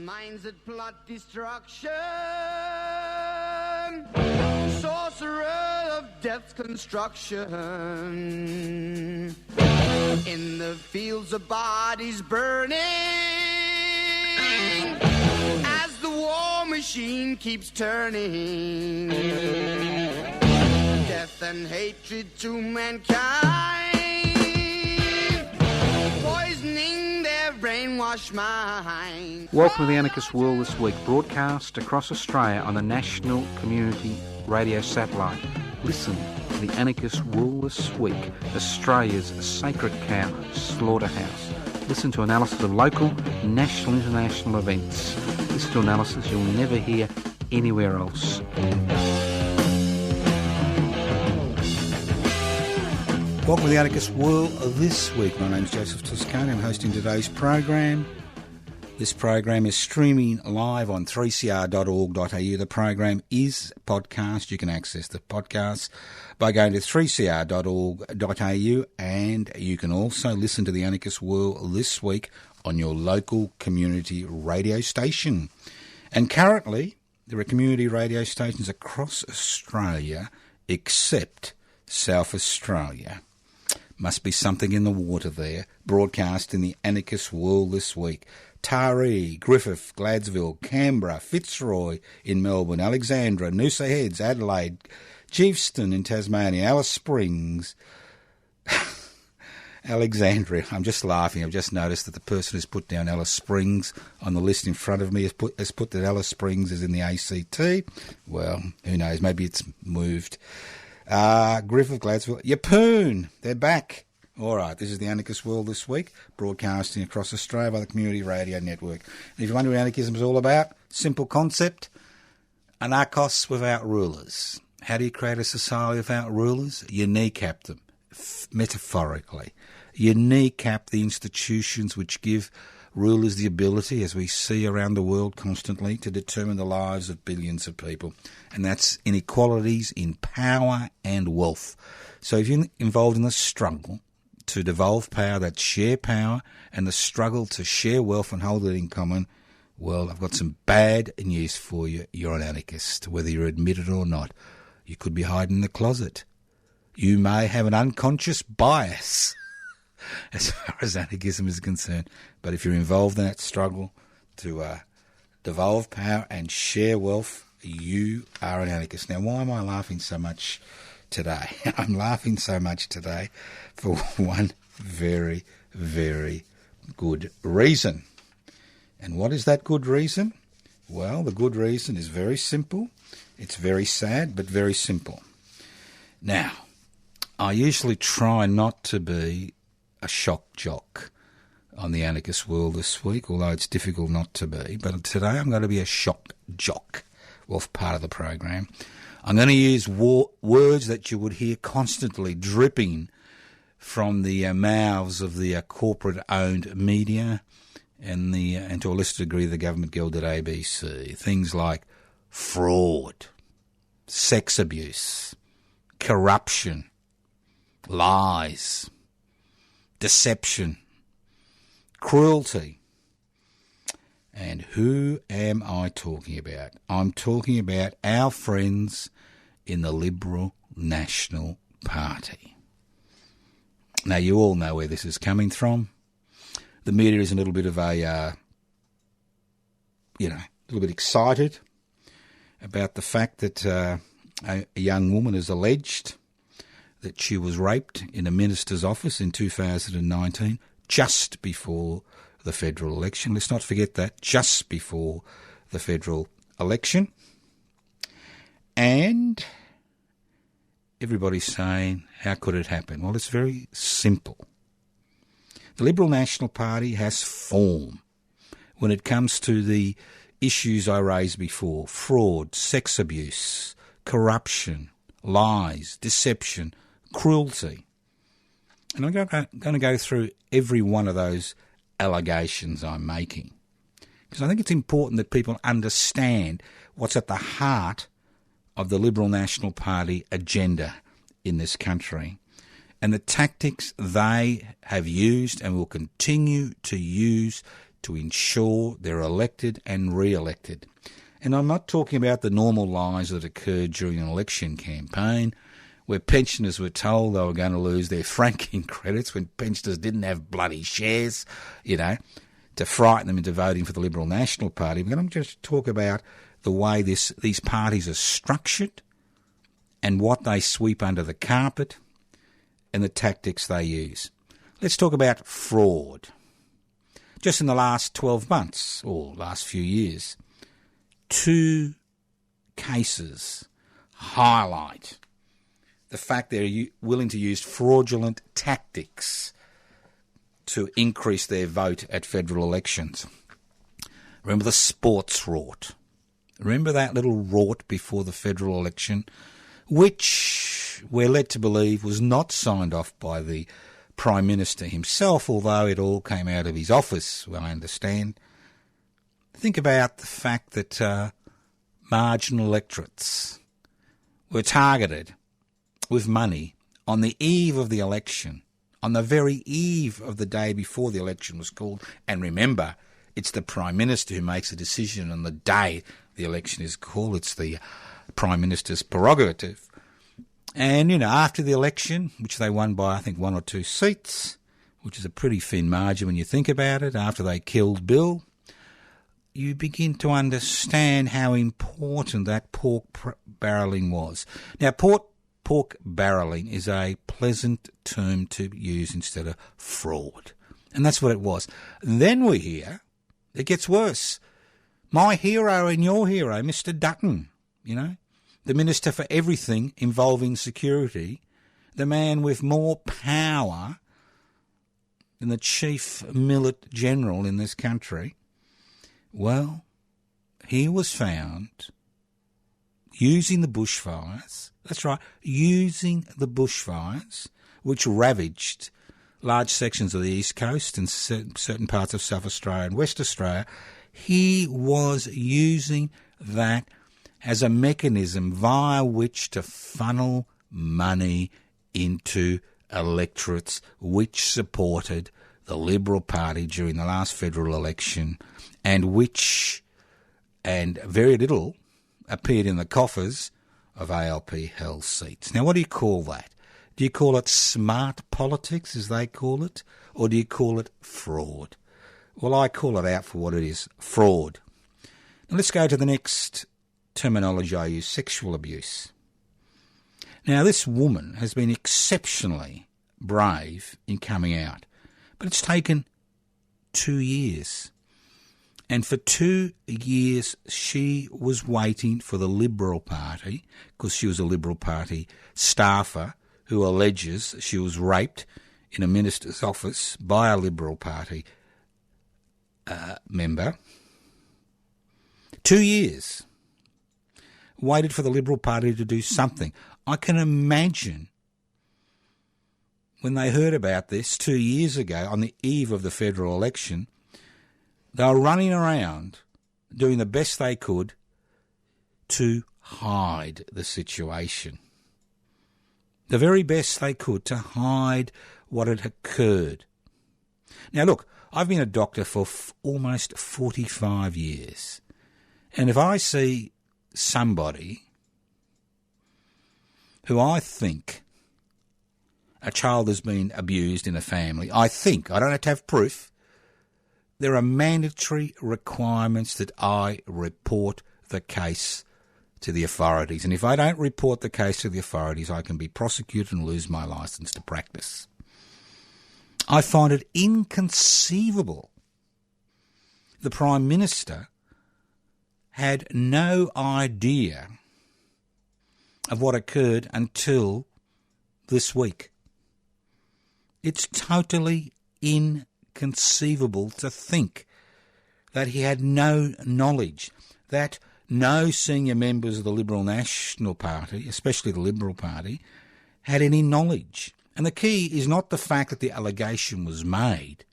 minds that plot destruction, sorcerer of death's construction, in the fields of bodies burning, as the war machine keeps turning, death and hatred to mankind, poisoning their brainwashed mind. Welcome to the Anarchist World This Week, broadcast across Australia on the National Community Radio Satellite. Listen to the Anarchist World This Week, Australia's sacred cow slaughterhouse. Listen to analysis of local, national, international events. Listen to analysis you'll never hear anywhere else. Welcome to the Anarchist World This Week. My name's Joseph Toscani. I'm hosting today's program. This program is streaming live on 3cr.org.au. The program is podcast. You can access the podcast by going to 3cr.org.au, and you can also listen to the Anarchist World This Week on your local community radio station. And currently, there are community radio stations across Australia except South Australia. Must be something in the water there. Broadcasting the Anarchist World This Week. Taree, Griffith, Gladsville, Canberra, Fitzroy in Melbourne, Alexandra, Noosa Heads, Adelaide, Geefston in Tasmania, Alice Springs, Alexandria. I'm just laughing. I've just noticed that the person who's put down Alice Springs on the list in front of me has put that Alice Springs is in the ACT. Well, who knows? Maybe it's moved. Griffith, Gladsville, Yeppoon, they're back. All right, this is the Anarchist World This Week, broadcasting across Australia by the Community Radio Network. And if you wonder what anarchism is all about, simple concept, anarchos without rulers. How do you create a society without rulers? You kneecap them, metaphorically. You kneecap the institutions which give rulers the ability, as we see around the world constantly, to determine the lives of billions of people. And that's inequalities in power and wealth. So if you're involved in the struggle to devolve power, that share power, and the struggle to share wealth and hold it in common, well, I've got some bad news for you. You're an anarchist, whether you admit it or not. You could be hiding in the closet. You may have an unconscious bias as far as anarchism is concerned. But if you're involved in that struggle to devolve power and share wealth, you are an anarchist. Now, why am I laughing so much today? I'm laughing so much today for one very, very good reason. And what is that good reason? Well, the good reason is very simple. It's very sad, but very simple. Now, I usually try not to be a shock jock on the Anarchist World This Week, although it's difficult not to be. But today I'm going to be a shock jock, well, part of the program. I'm going to use words that you would hear constantly dripping from the mouths of the corporate-owned media and to a lesser degree the government-gilded ABC. Things like fraud, sex abuse, corruption, lies, deception, cruelty. And who am I talking about? I'm talking about our friends in the Liberal National Party. Now, you all know where this is coming from. The media is a little bit of a little bit excited about the fact that a young woman has alleged that she was raped in a minister's office in 2019, just before the federal election. Let's not forget that, just before the federal election. And everybody's saying, how could it happen? Well, it's very simple. The Liberal National Party has form when it comes to the issues I raised before: fraud, sex abuse, corruption, lies, deception, cruelty. And I'm going to go through every one of those allegations I'm making, because I think it's important that people understand what's at the heart of the Liberal National Party agenda in this country, and the tactics they have used and will continue to use to ensure they're elected and re-elected. And I'm not talking about the normal lies that occurred during an election campaign, where pensioners were told they were going to lose their franking credits when pensioners didn't have bloody shares, to frighten them into voting for the Liberal National Party. But I'm just talk about the way these parties are structured and what they sweep under the carpet and the tactics they use. Let's talk about fraud. Just in the last 12 months, or last few years, 2 cases highlight the fact they're willing to use fraudulent tactics to increase their vote at federal elections. Remember the sports rort. Remember that little rort before the federal election, which we're led to believe was not signed off by the Prime Minister himself, although it all came out of his office, I understand. Think about the fact that marginal electorates were targeted with money on the eve of the election, on the very eve of the day before the election was called. And remember, it's the Prime Minister who makes a decision on the day the election is called. It's the Prime Minister's prerogative. And, after the election, which they won by, I think, 1 or 2 seats, which is a pretty thin margin when you think about it, after they killed Bill, you begin to understand how important that pork barrelling was. Now, pork barrelling is a pleasant term to use instead of fraud. And that's what it was. And then we hear it gets worse. My hero and your hero, Mr. Dutton, the Minister for everything involving security, the man with more power than the Chief Millet General in this country. Well, he was found using the bushfires. That's right, using the bushfires, which ravaged large sections of the East Coast and certain parts of South Australia and West Australia. He was using that as a mechanism via which to funnel money into electorates which supported the Liberal Party during the last federal election and very little appeared in the coffers of ALP held seats. Now, what do you call that? Do you call it smart politics, as they call it, or do you call it fraud? Well, I call it out for what it is, fraud. Now, let's go to the next terminology I use, sexual abuse. Now, this woman has been exceptionally brave in coming out, but it's taken 2 years. And for 2 years, she was waiting for the Liberal Party, because she was a Liberal Party staffer who alleges she was raped in a minister's office by a Liberal Party member. 2 years. Waited for the Liberal Party to do something. I can imagine when they heard about this 2 years ago on the eve of the federal election, they were running around doing the best they could to hide the situation. The very best they could to hide what had occurred. Now look, I've been a doctor for almost 45 years. And if I see somebody who I think a child has been abused in a family, I don't have to have proof, there are mandatory requirements that I report the case to the authorities. And if I don't report the case to the authorities, I can be prosecuted and lose my licence to practice. I find it inconceivable the Prime Minister had no idea of what occurred until this week. It's totally inconceivable to think that he had no knowledge, that no senior members of the Liberal National Party, especially the Liberal Party, had any knowledge. And the key is not the fact that the allegation was made.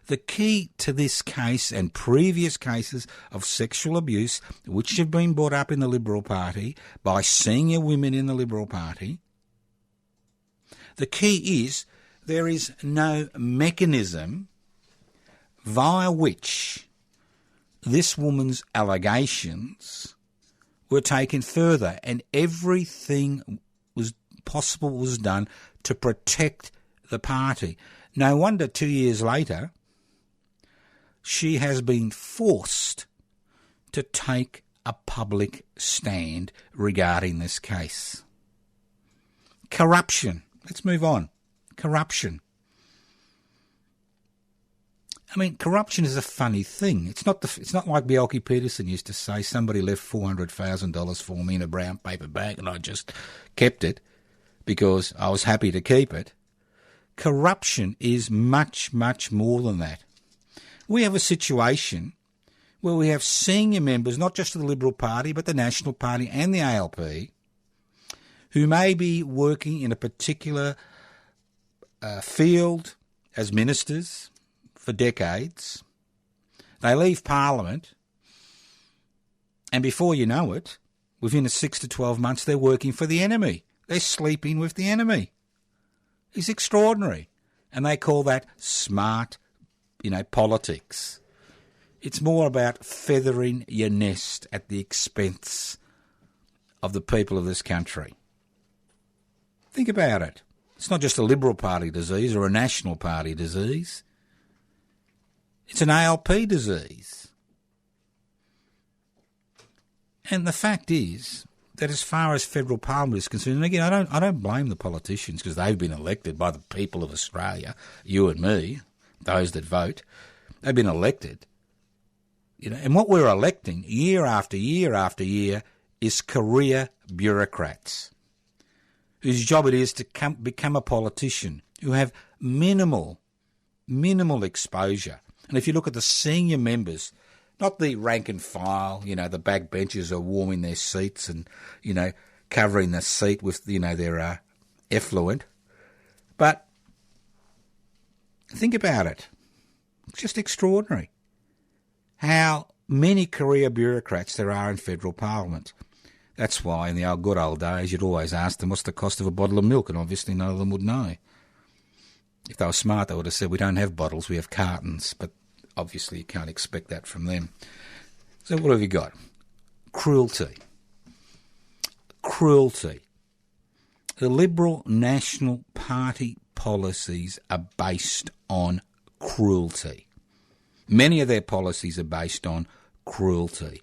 The key to this case and previous cases of sexual abuse, which have been brought up in the Liberal Party by senior women in the Liberal Party, the key is there is no mechanism via which this woman's allegations were taken further, and everything was possible was done to protect the party. No wonder 2 years later she has been forced to take a public stand regarding this case. Corruption. Let's move on. Corruption. I mean, corruption is a funny thing. It's not like Bjelke Petersen used to say, somebody left $400,000 for me in a brown paper bag and I just kept it because I was happy to keep it. Corruption is much, much more than that. We have a situation where we have senior members, not just of the Liberal Party, but the National Party and the ALP, who may be working in a particular field as ministers for decades. They leave Parliament, and before you know it, within 6 to 12 months, they're working for the enemy. They're sleeping with the enemy. It's extraordinary. And they call that smart, politics. It's more about feathering your nest at the expense of the people of this country. Think about it. It's not just a Liberal Party disease or a National Party disease. It's an ALP disease. And the fact is that as far as federal parliament is concerned, and again, I don't blame the politicians because they've been elected by the people of Australia, you and me, those that vote. They've been elected. And what we're electing year after year after year is career bureaucrats whose job it is to become a politician, who have minimal exposure. And if you look at the senior members, not the rank and file, the backbenchers are warming their seats and, covering the seat with, their effluent. But think about it. It's just extraordinary how many career bureaucrats there are in federal parliament. That's why in the good old days you'd always ask them what's the cost of a bottle of milk, and obviously none of them would know. If they were smart, they would have said, we don't have bottles, we have cartons, but obviously you can't expect that from them. So what have you got? Cruelty. Cruelty. The Liberal National Party policies are based on cruelty. Many of their policies are based on cruelty.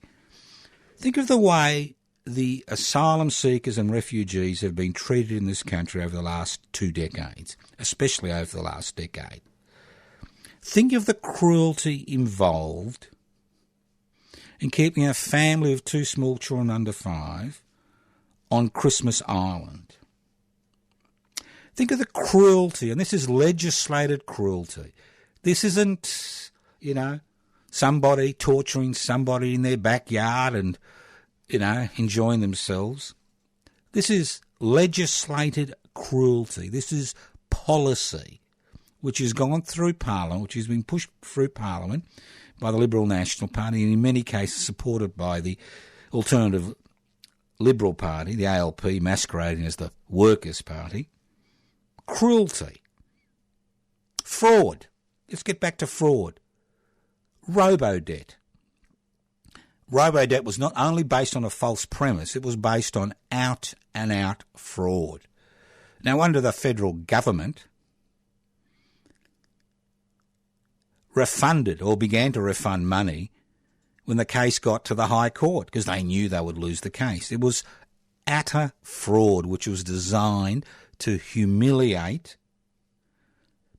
Think of the way the asylum seekers and refugees have been treated in this country over the last 2 decades, especially over the last decade. Think of the cruelty involved in keeping a family of 2 small children under 5 on Christmas Island. Think of the cruelty, and this is legislated cruelty. This isn't, somebody torturing somebody in their backyard and, enjoying themselves. This is legislated cruelty. This is policy which has gone through Parliament, which has been pushed through Parliament by the Liberal National Party and in many cases supported by the alternative Liberal Party, the ALP masquerading as the Workers' Party. Cruelty. Fraud. Let's get back to fraud. Robo-debt. Robo-debt was not only based on a false premise, it was based on out-and-out fraud. Now, under the federal government, refunded or began to refund money when the case got to the High Court because they knew they would lose the case. It was utter fraud which was designed to humiliate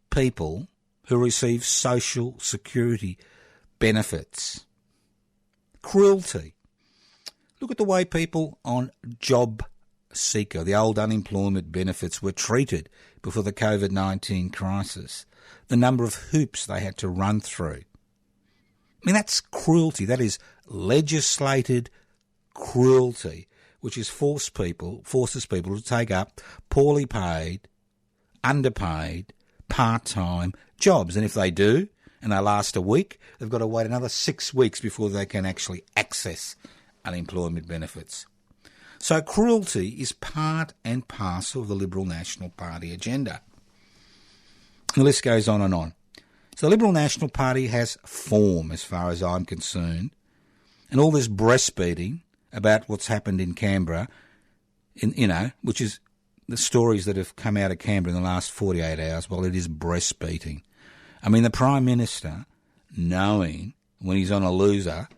people who receive social security benefits. Cruelty. Look at the way people on Job Seeker, the old unemployment benefits, were treated before the COVID-19 crisis. The number of hoops they had to run through. I mean, that's cruelty. That is legislated cruelty, which is forces people to take up poorly paid, underpaid, part-time jobs. And if they do, and they last a week, they've got to wait another 6 weeks before they can actually access unemployment benefits. So cruelty is part and parcel of the Liberal National Party agenda. The list goes on and on. So the Liberal National Party has form as far as I'm concerned. And all this breastbeating about what's happened in Canberra, which is the stories that have come out of Canberra in the last 48 hours, well, it is breastbeating. I mean, the Prime Minister, knowing when he's on a loser,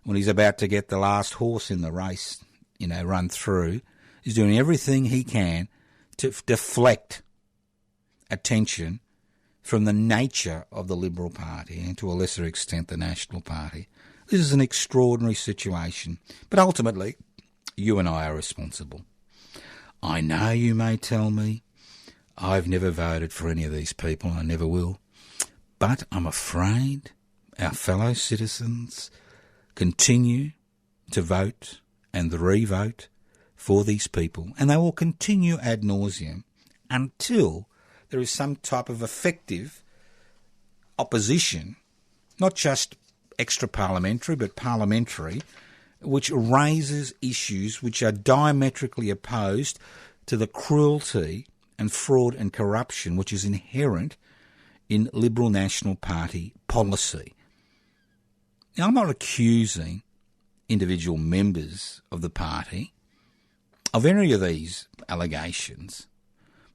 when he's about to get the last horse in the race, run through, is doing everything he can to deflect attention from the nature of the Liberal Party and to a lesser extent the National Party. This is an extraordinary situation, but ultimately you and I are responsible. I know you may tell me I've never voted for any of these people, I never will, but I'm afraid our fellow citizens continue to vote and re-vote for these people, and they will continue ad nauseum until there is some type of effective opposition, not just extra-parliamentary but parliamentary, which raises issues which are diametrically opposed to the cruelty and fraud and corruption which is inherent in Liberal National Party policy. Now, I'm not accusing individual members of the party of any of these allegations,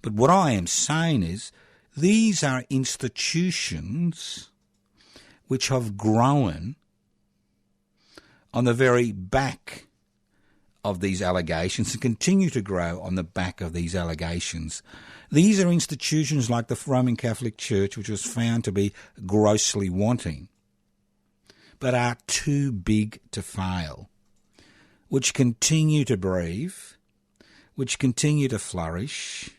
but what I am saying is these are institutions which have grown on the very back of these allegations and continue to grow on the back of these allegations. These are institutions like the Roman Catholic Church, which was found to be grossly wanting, but are too big to fail, which continue to breathe, which continue to flourish,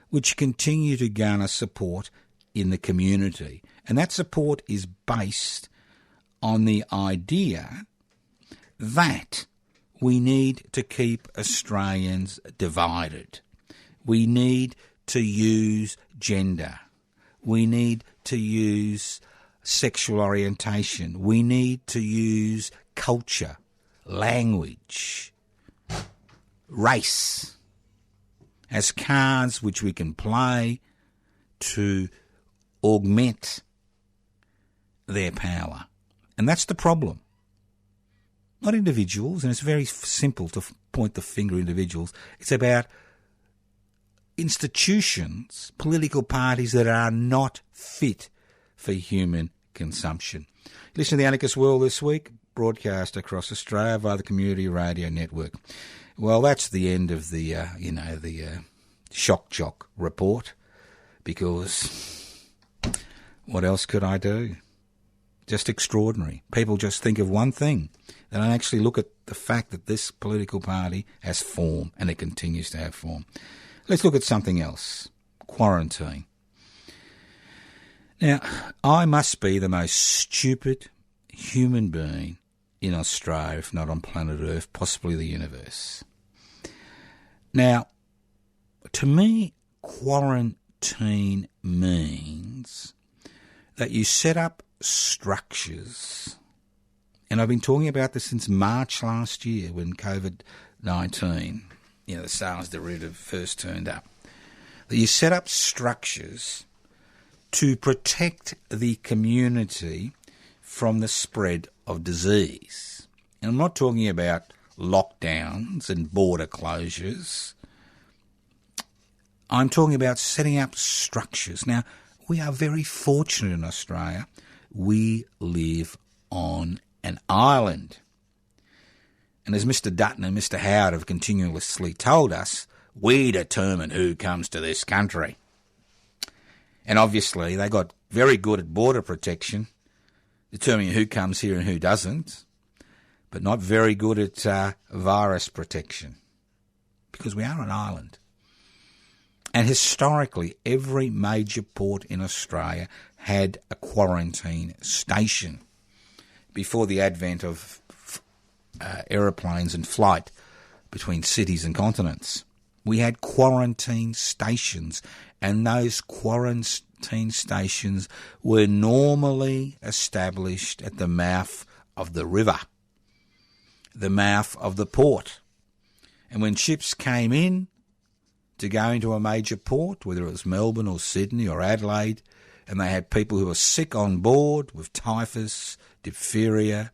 which continue to garner support in the community. And that support is based on the idea that we need to keep Australians divided. We need to use gender. We need to use sexual orientation. We need to use culture, language, race as cards which we can play to augment their power. And that's the problem. Not individuals, and it's very simple to point the finger at individuals. It's about institutions, political parties that are not fit for human consumption. Listen to the Anarchist World this week, broadcast across Australia via the Community Radio Network. Well, that's the end of the shock jock report, because what else could I do? Just extraordinary. People just think of one thing. They don't actually look at the fact that this political party has form, and it continues to have form. Let's look at something else. Quarantine. Now, I must be the most stupid human being in Australia, if not on planet Earth, possibly the universe. Now, to me, quarantine means that you set up structures, and I've been talking about this since March last year when COVID-19, the SARS derivative first turned up, that you set up structures to protect the community from the spread of disease. And I'm not talking about lockdowns and border closures. I'm talking about setting up structures. Now, we are very fortunate in Australia. We live on an island. And as Mr. Dutton and Mr. Howard have continuously told us, we determine who comes to this country. And obviously they got very good at border protection, determining who comes here and who doesn't, but not very good at virus protection, because we are an island. And historically, every major port in Australia had a quarantine station before the advent of aeroplanes and flight between cities and continents. We had quarantine stations, and those quarantine stations were normally established at the mouth of the river, the mouth of the port. And when ships came in to go into a major port, whether it was Melbourne or Sydney or Adelaide, and they had people who were sick on board with typhus, diphtheria,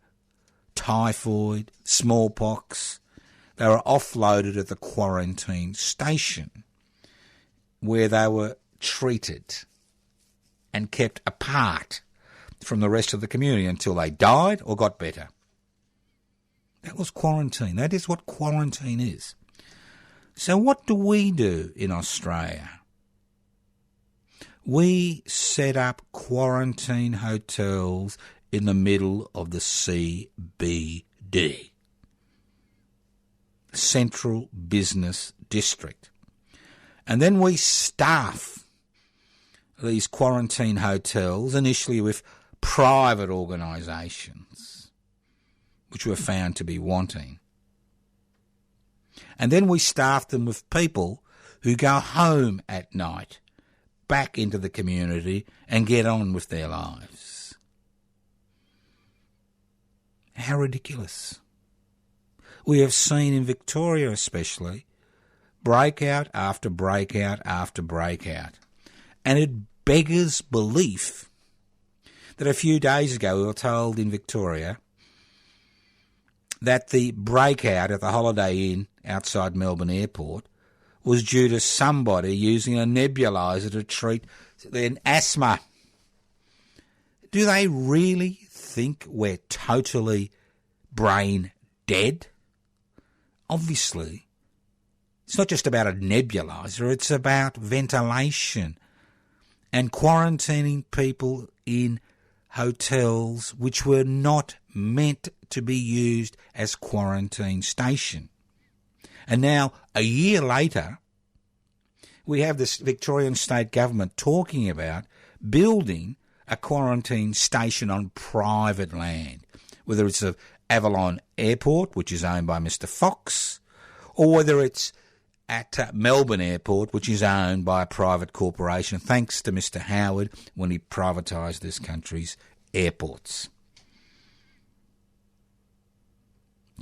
typhoid, smallpox. They were offloaded at the quarantine station where they were treated and kept apart from the rest of the community until they died or got better. That was quarantine. That is what quarantine is. So what do we do in Australia? We set up quarantine hotels in the middle of the CBD, Central Business District. And then we staff these quarantine hotels initially with private organisations, which were found to be wanting. And then we staff them with people who go home at night, back into the community and get on with their lives. How ridiculous. We have seen in Victoria especially breakout after breakout after breakout. And it beggars belief that a few days ago we were told in Victoria that the breakout at the Holiday Inn outside Melbourne Airport was due to somebody using a nebuliser to treat their asthma. Do they really think we're totally brain dead? Obviously, it's not just about a nebuliser, it's about ventilation and quarantining people in hotels which were not meant to be used as quarantine station. And now, a year later, we have this Victorian state government talking about building a quarantine station on private land, whether it's at Avalon Airport, which is owned by Mr Fox, or whether it's at Melbourne Airport, which is owned by a private corporation, thanks to Mr Howard when he privatised this country's airports.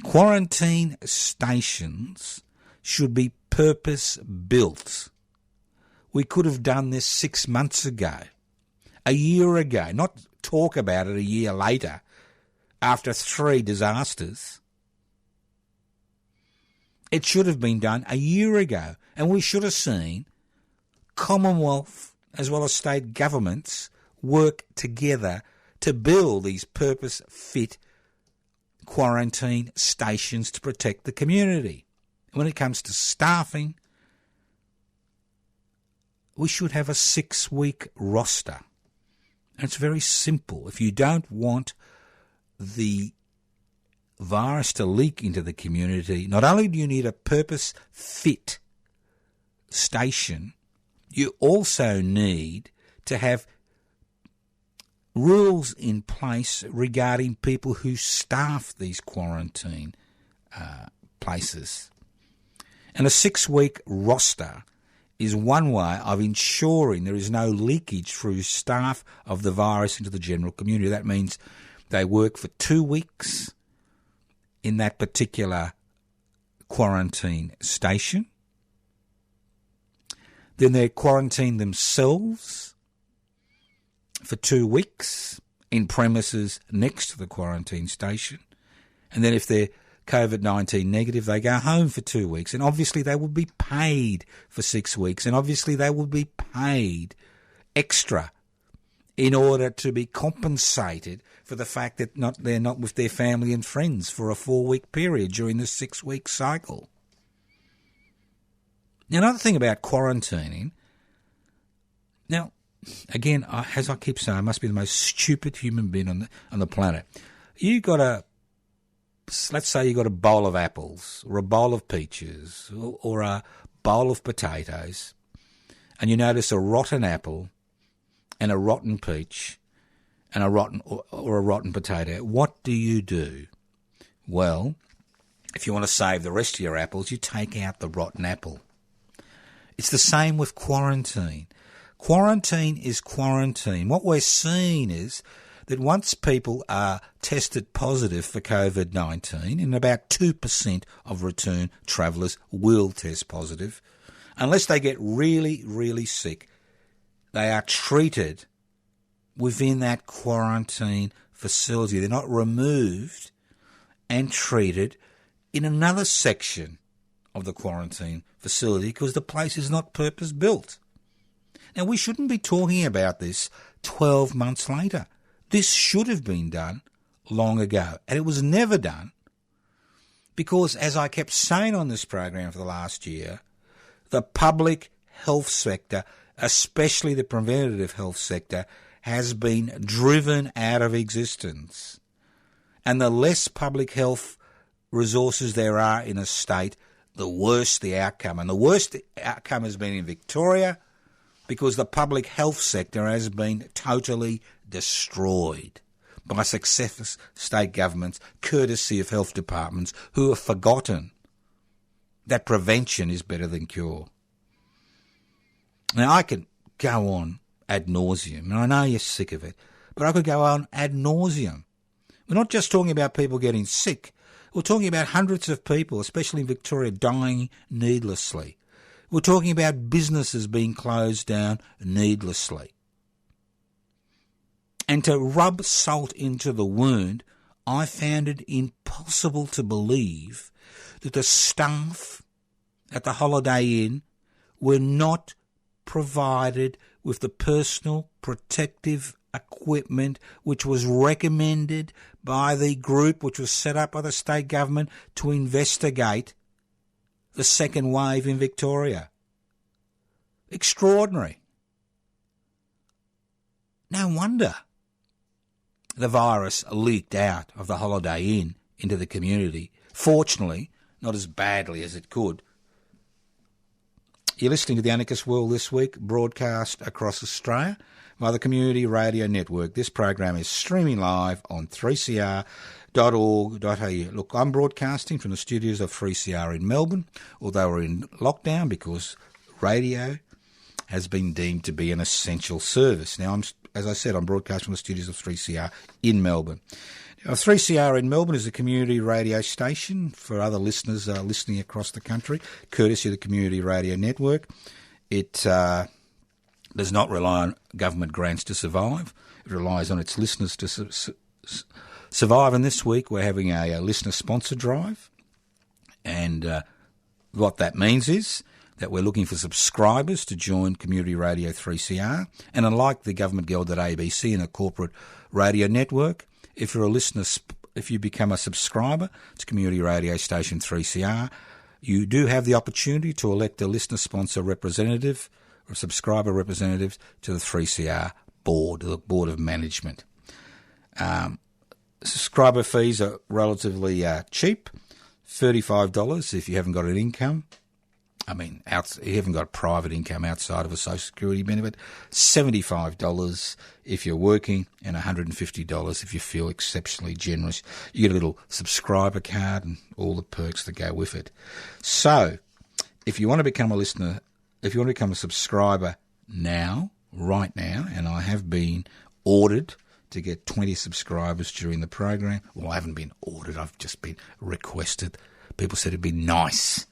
Quarantine stations should be purpose-built. We could have done this 6 months ago, a year ago, not talk about it a year later after 3 disasters. It should have been done a year ago, and we should have seen Commonwealth as well as state governments work together to build these purpose-fit quarantine stations to protect the community. When it comes to staffing, we should have a 6-week roster. And it's very simple. If you don't want the virus to leak into the community, not only do you need a purpose-fit station, you also need to have rules in place regarding people who staff these quarantine places. And a 6-week roster is one way of ensuring there is no leakage through staff of the virus into the general community. That means they work for 2 weeks in that particular quarantine station. Then they quarantine themselves for 2 weeks in premises next to the quarantine station. And then if they're COVID-19 negative, they go home for 2 weeks. And obviously they will be paid for 6 weeks. And obviously they will be paid extra in order to be compensated for the fact that they're not with their family and friends for a 4-week period during the 6-week cycle. Now, another thing about quarantining, now, again, as I keep saying, I must be the most stupid human being on the planet. Let's say you got a bowl of apples or a bowl of peaches or a bowl of potatoes, and you notice a rotten apple and a rotten peach and a rotten potato. What do you do? Well, if you want to save the rest of your apples, you take out the rotten apple. It's the same with quarantine. Quarantine is quarantine. What we're seeing is that once people are tested positive for COVID-19, and about 2% of return travellers will test positive, unless they get really, really sick, they are treated within that quarantine facility. They're not removed and treated in another section of the quarantine facility because the place is not purpose-built. Now, we shouldn't be talking about this 12 months later. This should have been done long ago, and it was never done because, as I kept saying on this program for the last year, the public health sector, especially the preventative health sector, has been driven out of existence. And the less public health resources there are in a state, the worse the outcome. And the worst outcome has been in Victoria because the public health sector has been totally destroyed by successive state governments, courtesy of health departments who have forgotten that prevention is better than cure. Now, I can go on ad nauseum, and I know you're sick of it, but I could go on ad nauseum. We're not just talking about people getting sick. We're talking about hundreds of people, especially in Victoria, dying needlessly. We're talking about businesses being closed down needlessly. And to rub salt into the wound, I found it impossible to believe that the staff at the Holiday Inn were not provided with the personal protective equipment which was recommended by the group which was set up by the state government to investigate the second wave in Victoria. Extraordinary. No wonder the virus leaked out of the Holiday Inn into the community. Fortunately, not as badly as it could. You're listening to the Anarchist World This Week, broadcast across Australia by the Community Radio Network. This program is streaming live on 3cr.org.au. Look, I'm broadcasting from the studios of 3CR in Melbourne, although we're in lockdown because radio has been deemed to be an essential service. Now, as I said, I'm broadcasting from the studios of 3CR in Melbourne. Now, 3CR in Melbourne is a community radio station for other listeners listening across the country, courtesy of the Community Radio Network. It does not rely on government grants to survive. It relies on its listeners to survive. And this week we're having a listener-sponsor drive. And what that means is that we're looking for subscribers to join Community Radio 3CR. And unlike the government-gelded ABC and a corporate radio network, if you're a listener, if you become a subscriber to Community Radio Station 3CR, you do have the opportunity to elect a listener-sponsor representative or subscriber representative to the 3CR board, the Board of Management. Subscriber fees are relatively cheap, $35 if you haven't got an income. I mean, you haven't got a private income outside of a social security benefit. $75 if you're working, and $150 if you feel exceptionally generous. You get a little subscriber card and all the perks that go with it. So, if you want to become a listener, if you want to become a subscriber now, right now, and I have been ordered to get 20 subscribers during the program. Well, I haven't been ordered. I've just been requested. People said it'd be nice.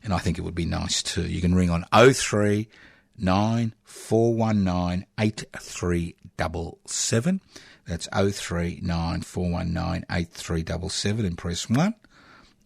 And I think it would be nice too. You can ring on 039 419 8377. That's 039 419 8377 and press 1.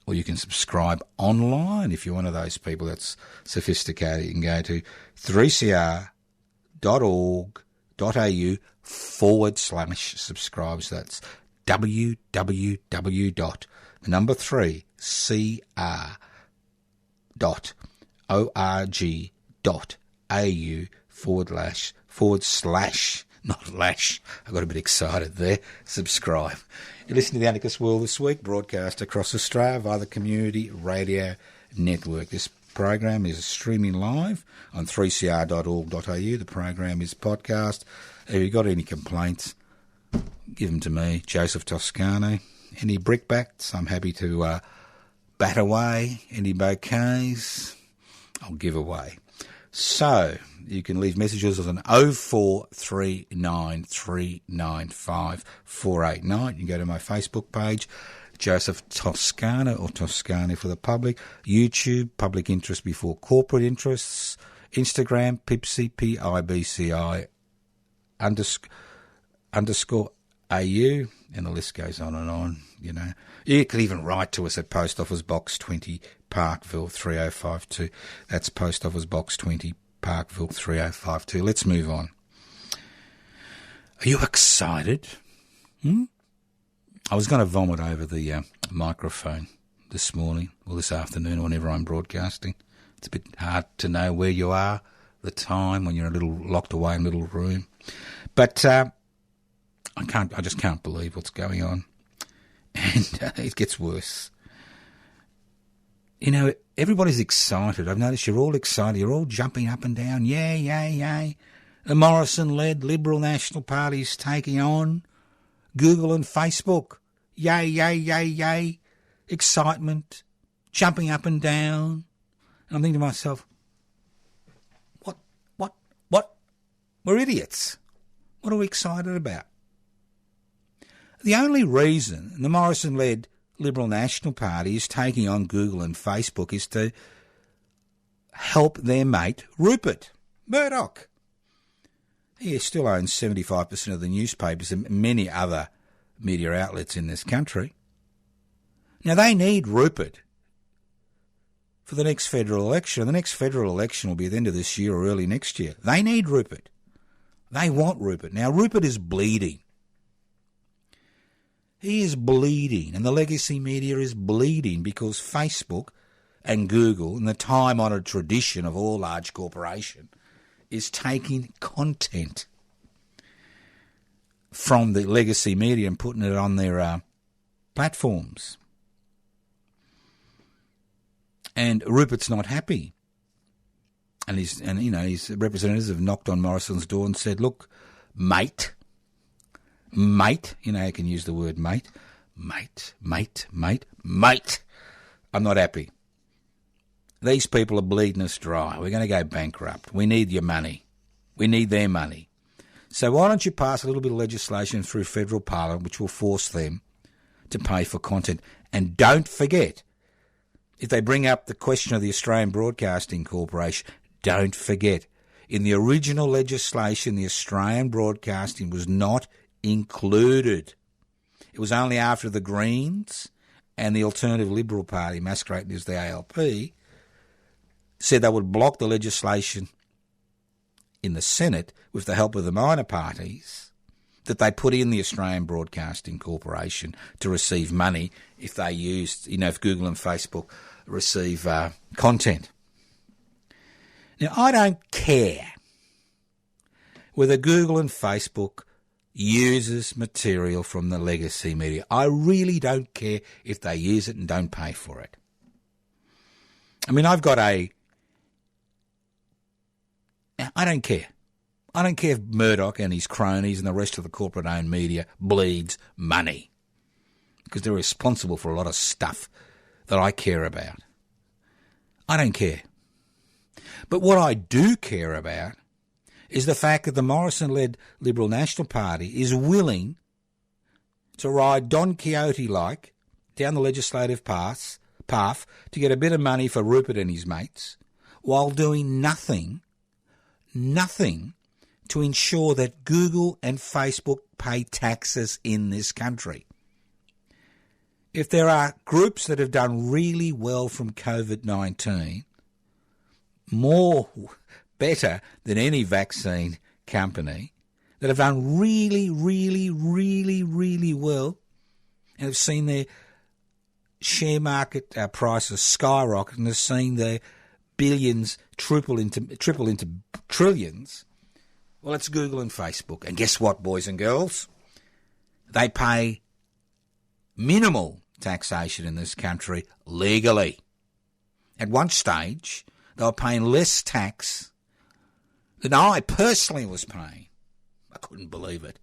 Or you can subscribe online if you're one of those people that's sophisticated. You can go to 3cr.org.au/subscribe. So that's www.3cr.org.au// not lash. I got a bit excited there. Subscribe. You're listening to the Anarchist World This Week, broadcast across Australia via the Community Radio Network. This program is streaming live on 3cr.org.au. The program is podcast. If you've got any complaints, give them to me, Joseph Toscano. Any brickbats, I'm happy to bat away. Any bouquets, I'll give away. So, you can leave messages on 0439 395 489. You can go to my Facebook page, Joseph Toscano, or Toscano for the public. YouTube, Public Interest Before Corporate Interests. Instagram, Pipsy, Pibci, _AU, and the list goes on and on, you know. You could even write to us at Post Office Box 20, Parkville 3052. That's Post Office Box 20, Parkville 3052. Let's move on. Are you excited? I was going to vomit over the microphone this morning or this afternoon, whenever I'm broadcasting. It's a bit hard to know where you are, the time, when you're a little locked away in a little room. But I just can't believe what's going on. And it gets worse. You know, everybody's excited. I've noticed you're all excited. You're all jumping up and down. Yay, yay, yay. The Morrison-led Liberal National Party is taking on Google and Facebook. Yay, yay, yay, yay. Excitement. Jumping up and down. And I'm thinking to myself, what? We're idiots. What are we excited about? The only reason the Morrison-led Liberal National Party is taking on Google and Facebook is to help their mate Rupert Murdoch. He still owns 75% of the newspapers and many other media outlets in this country. Now, they need Rupert for the next federal election. The next federal election will be at the end of this year or early next year. They need Rupert. They want Rupert. Now, Rupert is bleeding. He is bleeding, and the legacy media is bleeding because Facebook and Google, in the time-honoured tradition of all large corporation, is taking content from the legacy media and putting it on their platforms. And Rupert's not happy. And his representatives have knocked on Morrison's door and said, look, mate, you know, you can use the word mate, I'm not happy. These people are bleeding us dry. We're going to go bankrupt. We need your money. We need their money. So why don't you pass a little bit of legislation through federal parliament which will force them to pay for content? And don't forget, if they bring up the question of the Australian Broadcasting Corporation, don't forget, in the original legislation, the Australian Broadcasting was not included. It was only after the Greens and the Alternative Liberal Party, masquerading as the ALP, said they would block the legislation in the Senate with the help of the minor parties, that they put in the Australian Broadcasting Corporation to receive money if they used, you know, if Google and Facebook receive content. Now, I don't care whether Google and Facebook uses material from the legacy media. I really don't care if they use it and don't pay for it. I mean, I don't care. I don't care if Murdoch and his cronies and the rest of the corporate-owned media bleeds money, because they're responsible for a lot of stuff that I care about. I don't care. But what I do care about is the fact that the Morrison-led Liberal National Party is willing to ride Don Quixote-like down the legislative path to get a bit of money for Rupert and his mates, while doing nothing to ensure that Google and Facebook pay taxes in this country. If there are groups that have done really well from COVID-19, better than any vaccine company, that have done really, really, really, really well and have seen their share market prices skyrocket and have seen their billions triple into trillions, well, it's Google and Facebook. And guess what, boys and girls? They pay minimal taxation in this country legally. At one stage, they were paying less tax than I personally was paying. I couldn't believe it.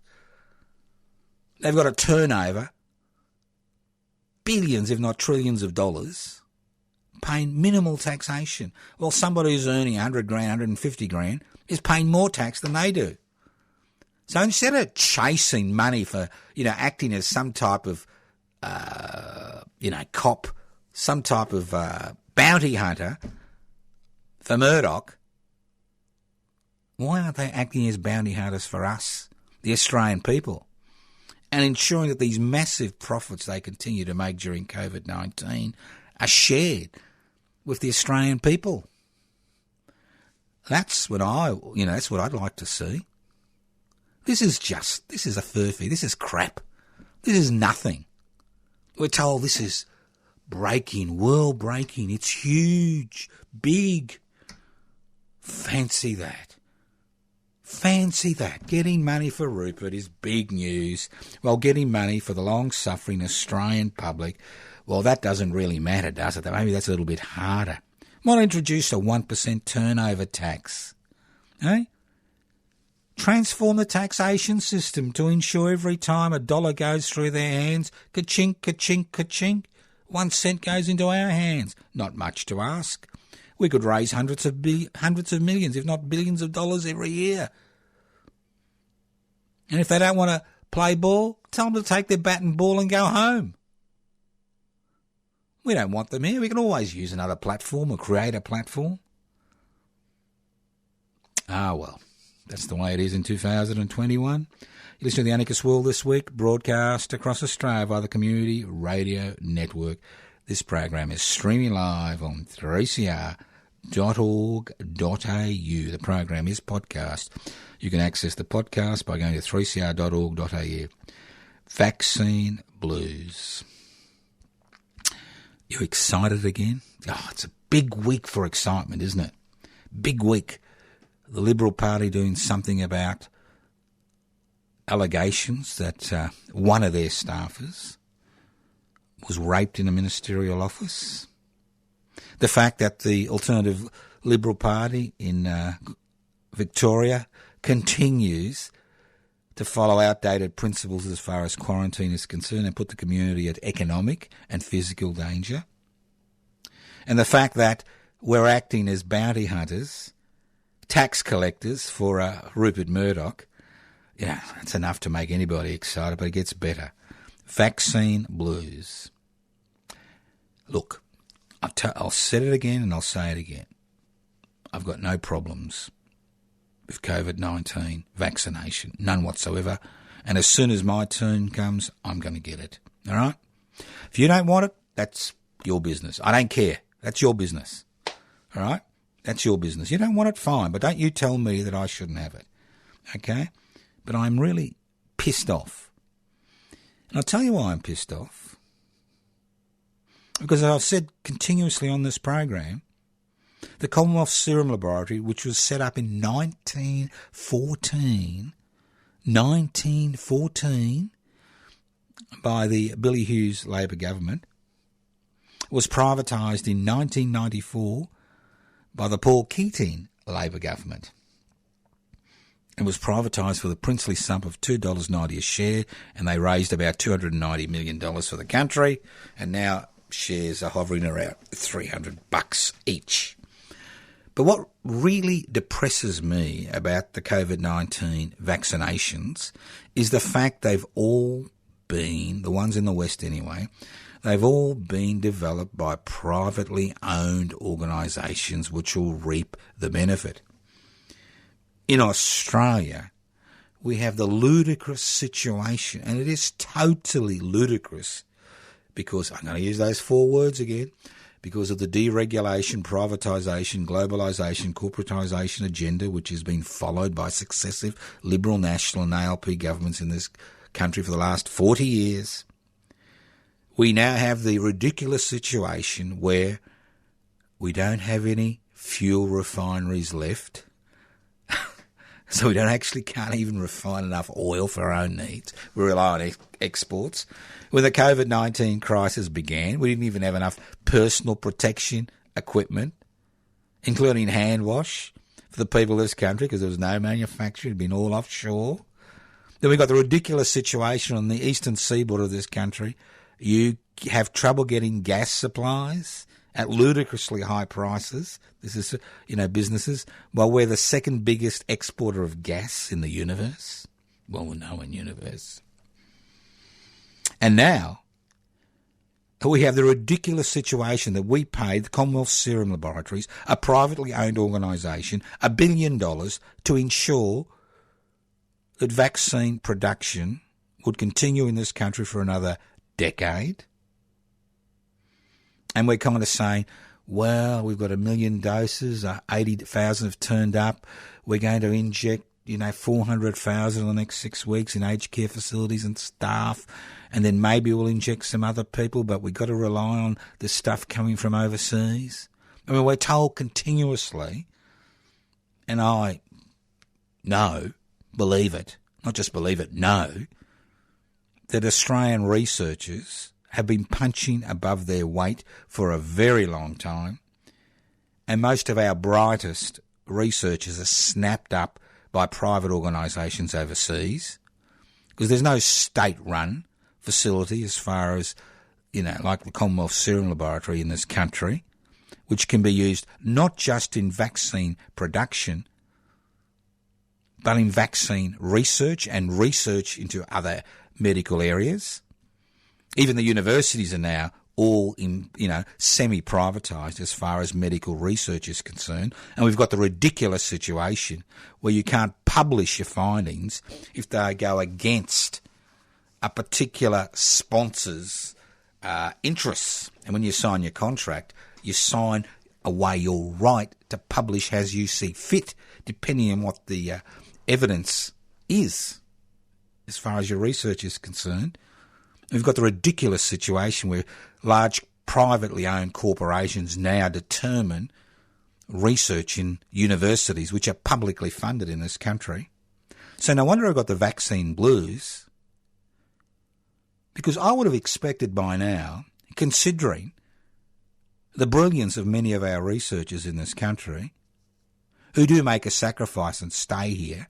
They've got a turnover, billions if not trillions of dollars, paying minimal taxation. Well, somebody who's earning 100 grand, 150 grand is paying more tax than they do. So instead of chasing money for, acting as some type of, cop, some type of bounty hunter for Murdoch, why aren't they acting as bounty hunters for us the Australian people, and ensuring that these massive profits they continue to make during COVID-19 are shared with the Australian people. That's what that's what I'd like to see. This is a furphy. This is crap. This is nothing. We're told this is breaking, world breaking. It's huge, big. Fancy that. Fancy that. Getting money for Rupert is big news, while getting money for the long-suffering Australian public, well, that doesn't really matter, does it? Maybe that's a little bit harder. Might introduce a 1% turnover tax. Eh? Transform the taxation system to ensure every time a dollar goes through their hands, ka-chink, ka-chink, ka-chink, 1 cent goes into our hands. Not much to ask. We could raise hundreds of millions, if not billions of dollars every year. And if they don't want to play ball, tell them to take their bat and ball and go home. We don't want them here. We can always use another platform or create a platform. Ah, well, that's the way it is in 2021. You listen to the Anarchist World This Week, broadcast across Australia via the Community Radio Network. This program is streaming live on 3cr.org.au. The program is podcast. You can access the podcast by going to 3cr.org.au. Vaccine Blues. You excited again? Oh, it's a big week for excitement, isn't it? Big week. The Liberal Party doing something about allegations that one of their staffers was raped in a ministerial office. The fact that the Alternative Liberal Party in Victoria continues to follow outdated principles as far as quarantine is concerned and put the community at economic and physical danger. And the fact that we're acting as bounty hunters, tax collectors for Rupert Murdoch, it's enough to make anybody excited, but it gets better. Vaccine Blues. Look, I'll say it again and I'll say it again. I've got no problems with COVID-19 vaccination, none whatsoever. And as soon as my turn comes, I'm going to get it. All right? If you don't want it, that's your business. I don't care. That's your business. All right? That's your business. You don't want it, fine, but don't you tell me that I shouldn't have it. Okay? But I'm really pissed off. And I'll tell you why I'm pissed off. Because as I've said continuously on this program, the Commonwealth Serum Laboratory, which was set up in 1914 by the Billy Hughes Labor government, was privatised in 1994 by the Paul Keating Labor government. It was privatised for the princely sum of $2.90 a share, and they raised about $290 million for the country, and now shares are hovering around $300 each. But what really depresses me about the COVID-19 vaccinations is the fact they've all been, the ones in the West anyway, they've all been developed by privately owned organisations which will reap the benefit. In Australia, we have the ludicrous situation, and it is totally ludicrous, because I'm going to use those 4 words again, because of the deregulation, privatisation, globalisation, corporatisation agenda which has been followed by successive Liberal, National and ALP governments in this country for the last 40 years. We now have the ridiculous situation where we don't have any fuel refineries left. So we can't even refine enough oil for our own needs. We rely on exports. When the COVID-19 crisis began, we didn't even have enough personal protection equipment, including hand wash, for the people of this country because there was no manufacturing. It had been all offshore. Then we got the ridiculous situation on the eastern seaboard of this country. You have trouble getting gas supplies at ludicrously high prices. This is, businesses. Well, we're the second biggest exporter of gas in the universe. Well, we're no in universe. And now we have the ridiculous situation that we paid the Commonwealth Serum Laboratories, a privately owned organisation, $1 billion to ensure that vaccine production would continue in this country for another decade. And we're kind of saying, well, we've got 1 million doses, 80,000 have turned up. We're going to inject, 400,000 in the next 6 weeks in aged care facilities and staff. And then maybe we'll inject some other people, but we've got to rely on the stuff coming from overseas. I mean, we're told continuously, and I know, believe it, not just believe it, know, that Australian researchers have been punching above their weight for a very long time, and most of our brightest researchers are snapped up by private organisations overseas, because there's no state-run facility as far as, like the Commonwealth Serum Laboratory in this country, which can be used not just in vaccine production, but in vaccine research and research into other medical areas. Even the universities are now all semi-privatised as far as medical research is concerned. And we've got the ridiculous situation where you can't publish your findings if they go against a particular sponsor's interests. And when you sign your contract, you sign away your right to publish as you see fit, depending on what the evidence is as far as your research is concerned. We've got the ridiculous situation where large privately owned corporations now determine research in universities which are publicly funded in this country. So no wonder I've got the vaccine blues, because I would have expected by now, considering the brilliance of many of our researchers in this country, who do make a sacrifice and stay here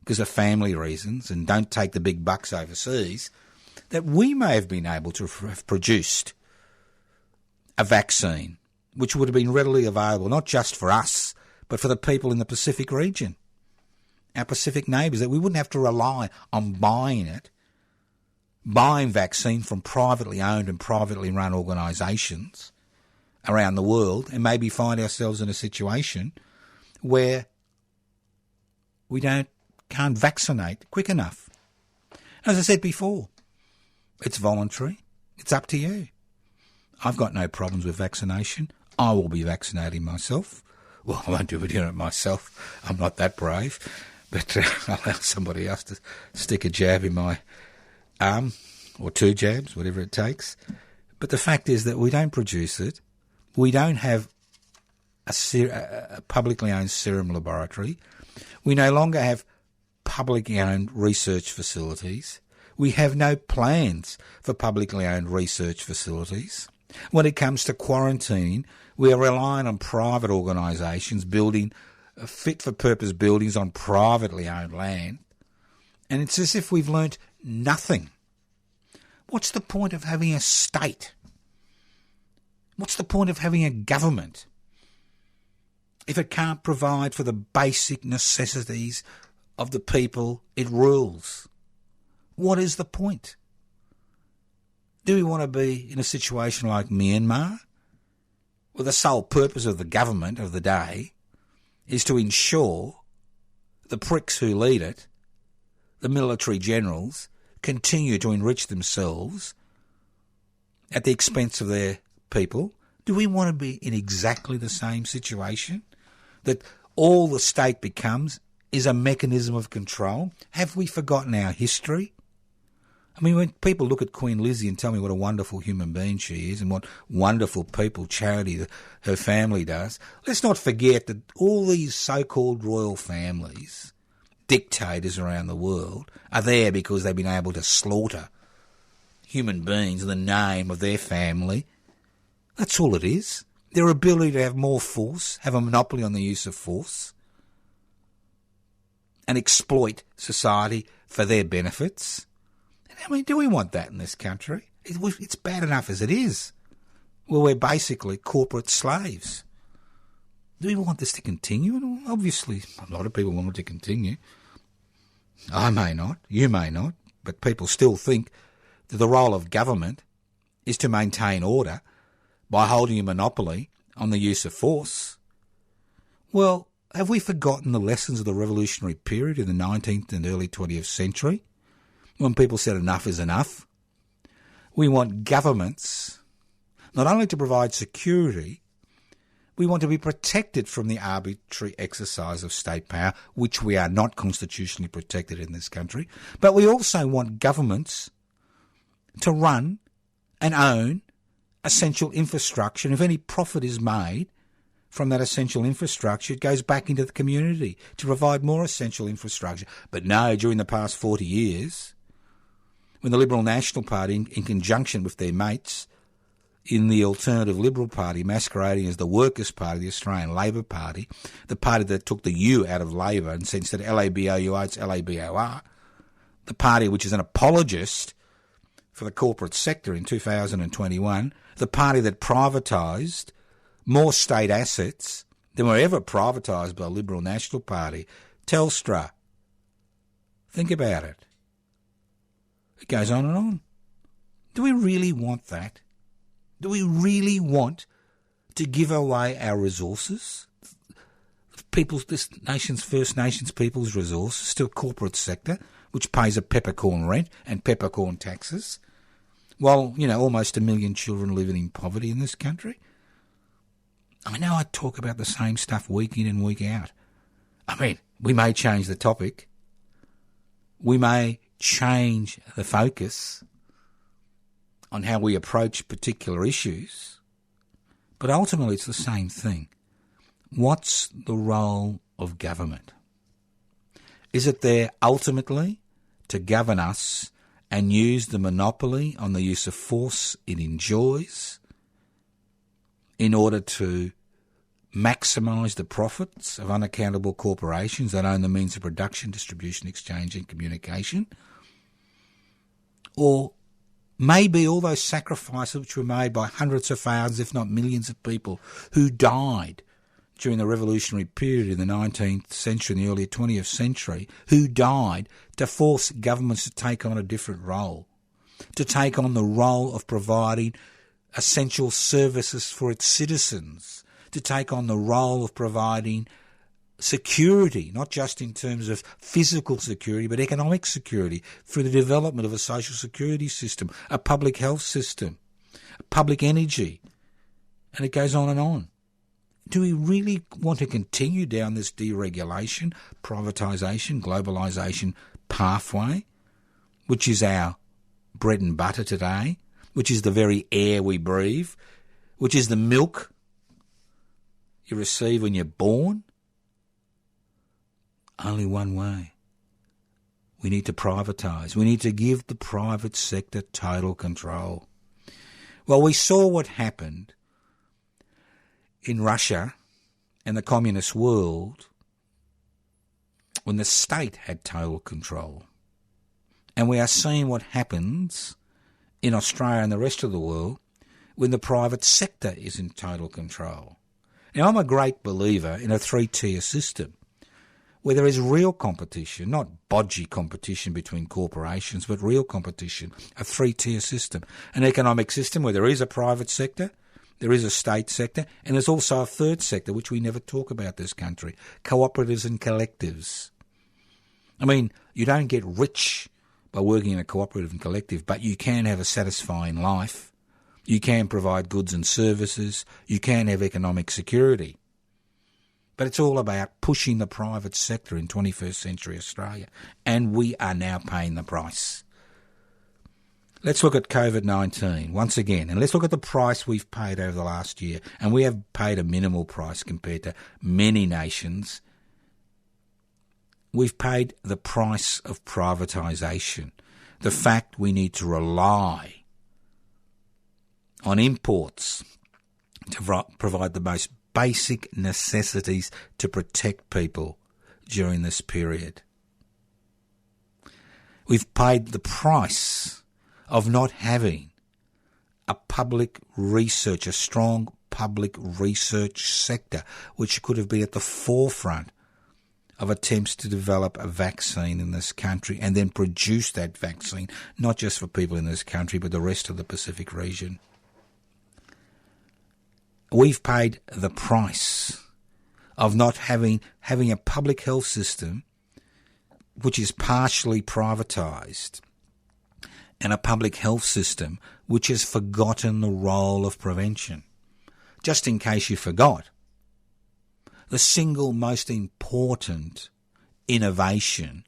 because of family reasons and don't take the big bucks overseas, that we may have been able to have produced a vaccine which would have been readily available, not just for us, but for the people in the Pacific region, our Pacific neighbours, that we wouldn't have to rely on buying vaccine from privately owned and privately run organisations around the world, and maybe find ourselves in a situation where we can't vaccinate quick enough. As I said before, it's voluntary. It's up to you. I've got no problems with vaccination. I will be vaccinating myself. Well, I won't do it myself. I'm not that brave. But I'll allow somebody else to stick a jab in my arm, or 2 jabs, whatever it takes. But the fact is that we don't produce it. We don't have a publicly owned serum laboratory. We no longer have publicly owned research facilities. We have no plans for publicly owned research facilities. When it comes to quarantining, we are relying on private organisations building fit-for-purpose buildings on privately owned land. And it's as if we've learnt nothing. What's the point of having a state? What's the point of having a government if it can't provide for the basic necessities of the people it rules? What is the point? Do we want to be in a situation like Myanmar, where the sole purpose of the government of the day is to ensure the pricks who lead it, the military generals, continue to enrich themselves at the expense of their people? Do we want to be in exactly the same situation, that all the state becomes is a mechanism of control? Have we forgotten our history? I mean, when people look at Queen Lizzie and tell me what a wonderful human being she is and what wonderful people, charity her family does, let's not forget that all these so-called royal families, dictators around the world, are there because they've been able to slaughter human beings in the name of their family. That's all it is. Their ability to have more force, have a monopoly on the use of force, and exploit society for their benefits. I mean, do we want that in this country? It's bad enough as it is. Well, we're basically corporate slaves. Do we want this to continue? And obviously, a lot of people want it to continue. I may not, you may not, but people still think that the role of government is to maintain order by holding a monopoly on the use of force. Well, Have we forgotten the lessons of the revolutionary period in the 19th and early 20th century when people said enough is enough? We want governments not only to provide security, we want to be protected from the arbitrary exercise of state power, which we are not constitutionally protected in this country, but we also want governments to run and own essential infrastructure, and if any profit is made from that essential infrastructure, it goes back into the community to provide more essential infrastructure. But no, during the past 40 years, when the Liberal National Party, in conjunction with their mates in the Alternative Liberal Party, masquerading as the Workers' Party, the Australian Labor Party, the party that took the U out of Labor and said instead of LABOUR, it's LABOR, the party which is an apologist for the corporate sector in 2021, the party that privatised more state assets than were ever privatised by the Liberal National Party, Telstra. Think about it. It goes on and on. Do we really want that? Do we really want to give away our resources, this nation's First Nations people's resources, to a corporate sector which pays a peppercorn rent and peppercorn taxes, while, almost 1 million children living in poverty in this country? I know I talk about the same stuff week in and week out. We may change the topic. We may change the focus on how we approach particular issues, but ultimately it's the same thing. What's the role of government? Is it there ultimately to govern us and use the monopoly on the use of force it enjoys in order to maximise the profits of unaccountable corporations that own the means of production, distribution, exchange and communication? Or maybe all those sacrifices which were made by hundreds of thousands, if not millions of people who died during the revolutionary period in the 19th century and the early 20th century, who died to force governments to take on a different role, to take on the role of providing essential services for its citizens, to take on the role of providing security, not just in terms of physical security, but economic security through the development of a social security system, a public health system, public energy, and it goes on and on. Do we really want to continue down this deregulation, privatisation, globalisation pathway, which is our bread and butter today, which is the very air we breathe, which is the milk you receive when you're born? Only one way. We need to privatise. We need to give the private sector total control. Well, we saw what happened in Russia and the communist world when the state had total control. And we are seeing what happens in Australia and the rest of the world when the private sector is in total control. Now, I'm a great believer in a three-tier system where there is real competition, not bodgy competition between corporations, but real competition, a three-tier system, an economic system where there is a private sector, there is a state sector, and there's also a third sector, which we never talk about this country, cooperatives and collectives. You don't get rich by working in a cooperative and collective, but you can have a satisfying life, you can provide goods and services, you can have economic security. But it's all about pushing the private sector in 21st century Australia, and we are now paying the price. Let's look at COVID-19 once again, and let's look at the price we've paid over the last year. And we have paid a minimal price compared to many nations. We've paid the price of privatisation, the fact we need to rely on imports to provide the most basic necessities to protect people during this period. We've paid the price of not having a public research, a strong public research sector, which could have been at the forefront of attempts to develop a vaccine in this country and then produce that vaccine, not just for people in this country, but the rest of the Pacific region. We've paid the price of not having a public health system which is partially privatised, and a public health system which has forgotten the role of prevention. Just in case you forgot, the single most important innovation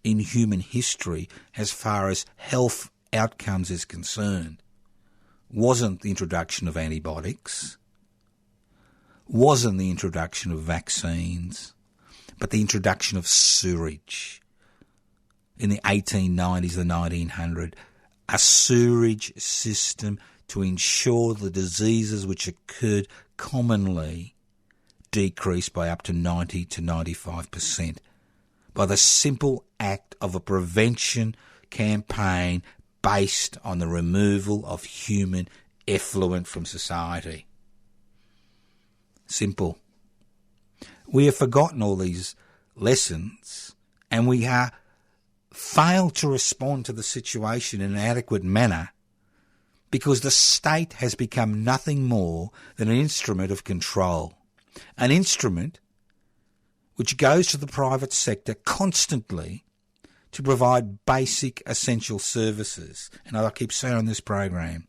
in human history as far as health outcomes is concerned wasn't the introduction of antibiotics, wasn't the introduction of vaccines, but the introduction of sewerage. In the 1890s, the 1900s, a sewerage system to ensure the diseases which occurred commonly decreased by up to 90 to 95% by the simple act of a prevention campaign based on the removal of human effluent from society. Simple. We have forgotten all these lessons, and we are failed to respond to the situation in an adequate manner because the state has become nothing more than an instrument of control. An instrument which goes to the private sector constantly to provide basic essential services. And I keep saying on this program,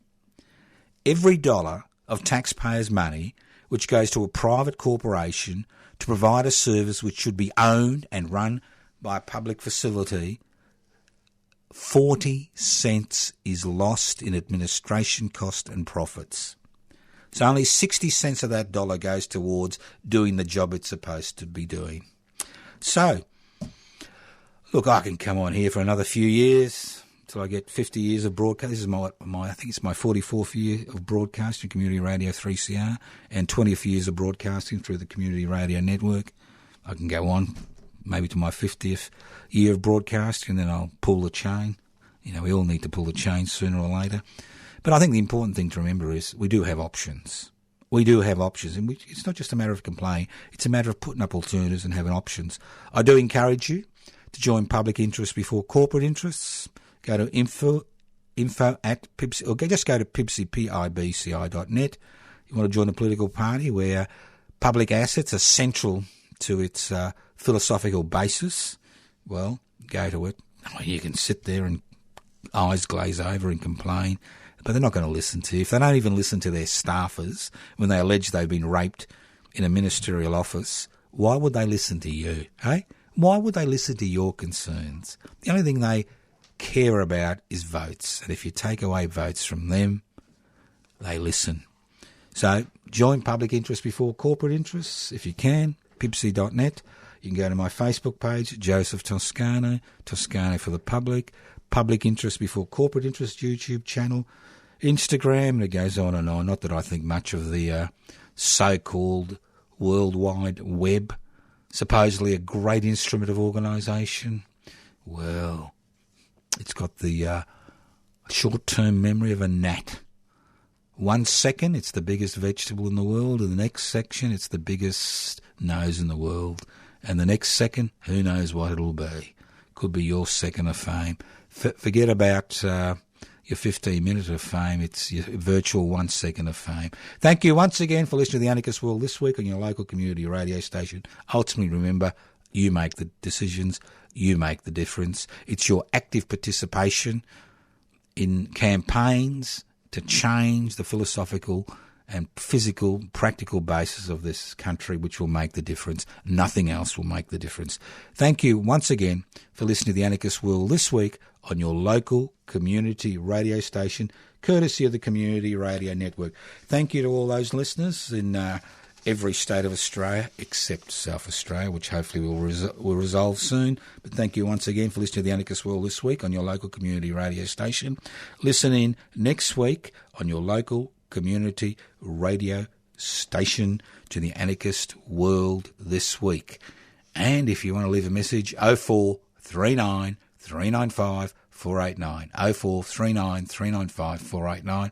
every dollar of taxpayers' money which goes to a private corporation to provide a service which should be owned and run by a public facility, 40 cents is lost in administration cost and profits. So only 60 cents of that dollar goes towards doing the job it's supposed to be doing. So, look, I can come on here for another few years until I get 50 years of broadcast. This is I think it's my 44th year of broadcasting, Community Radio 3CR, and 20th years of broadcasting through the Community Radio Network. I can go on maybe to my 50th year of broadcasting, and then I'll pull the chain. You know, we all need to pull the chain sooner or later. But I think the important thing to remember is we do have options. We do have options, and it's not just a matter of complaining. It's a matter of putting up alternatives and having options. I do encourage you to join public interest before corporate interests. Go to info at PIBCI, or just go to pibci.net. You want to join a political party where public assets are central to its philosophical basis? Well, go to it. You can sit there and eyes glaze over and complain, but they're not going to listen to you. If they don't even listen to their staffers when they allege they've been raped in a ministerial office, why would they listen to you, hey? Why would they listen to your concerns? The only thing they care about is votes, and if you take away votes from them, they listen. So join public interest before corporate interests if you can, pibci.net. You can go to my Facebook page, Joseph Toscano, Toscano for the Public, public interest before corporate interest YouTube channel, Instagram, and it goes on and on. Not that I think much of the so-called World Wide Web, supposedly a great instrument of organisation. Well, it's got the short-term memory of a gnat. 1 second, it's the biggest vegetable in the world, and the next section, it's the biggest nose in the world. And the next second, who knows what it'll be. Could be your second of fame. Forget about your 15 minutes of fame. It's your virtual 1 second of fame. Thank you once again for listening to The Anarchist World this week on your local community radio station. Ultimately, remember, you make the decisions. You make the difference. It's your active participation in campaigns to change the philosophical and physical, practical basis of this country which will make the difference. Nothing else will make the difference. Thank you once again for listening to The Anarchist World this week on your local community radio station, courtesy of the Community Radio Network. Thank you to all those listeners in every state of Australia except South Australia, which hopefully will resolve soon. But thank you once again for listening to The Anarchist World this week on your local community radio station. Listen in next week on your local community radio station to The Anarchist World this week. And if you want to leave a message, 0439 395 489, 0439 395 489.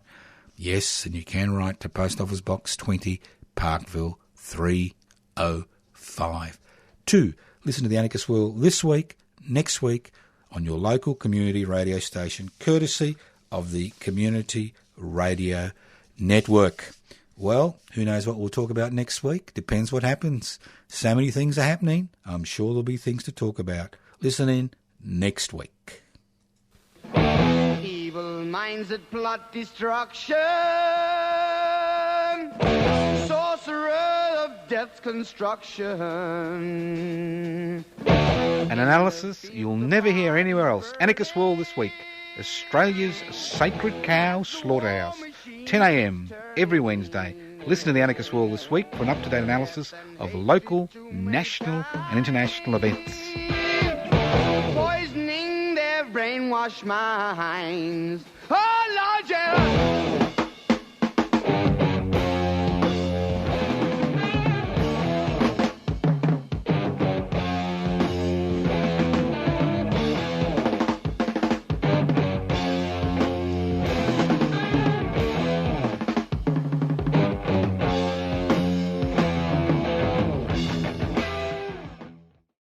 Yes, and you can write to Post Office Box 20, Parkville 305. 2. Listen to The Anarchist World this week, next week, on your local community radio station, courtesy of the Community Radio Network. Well, who knows what we'll talk about next week? Depends what happens. So many things are happening. I'm sure there'll be things to talk about. Listen in next week. Evil minds that plot destruction, sorcerer of death's construction. An analysis you'll never hear anywhere else. Anarchist World this week. Australia's Sacred Cow Slaughterhouse. 10 a.m. every Wednesday. Listen to the Anarchist World this week for an up-to-date analysis of local, national and international events. Poisoning their brainwashed minds. Oh, Lord, yeah.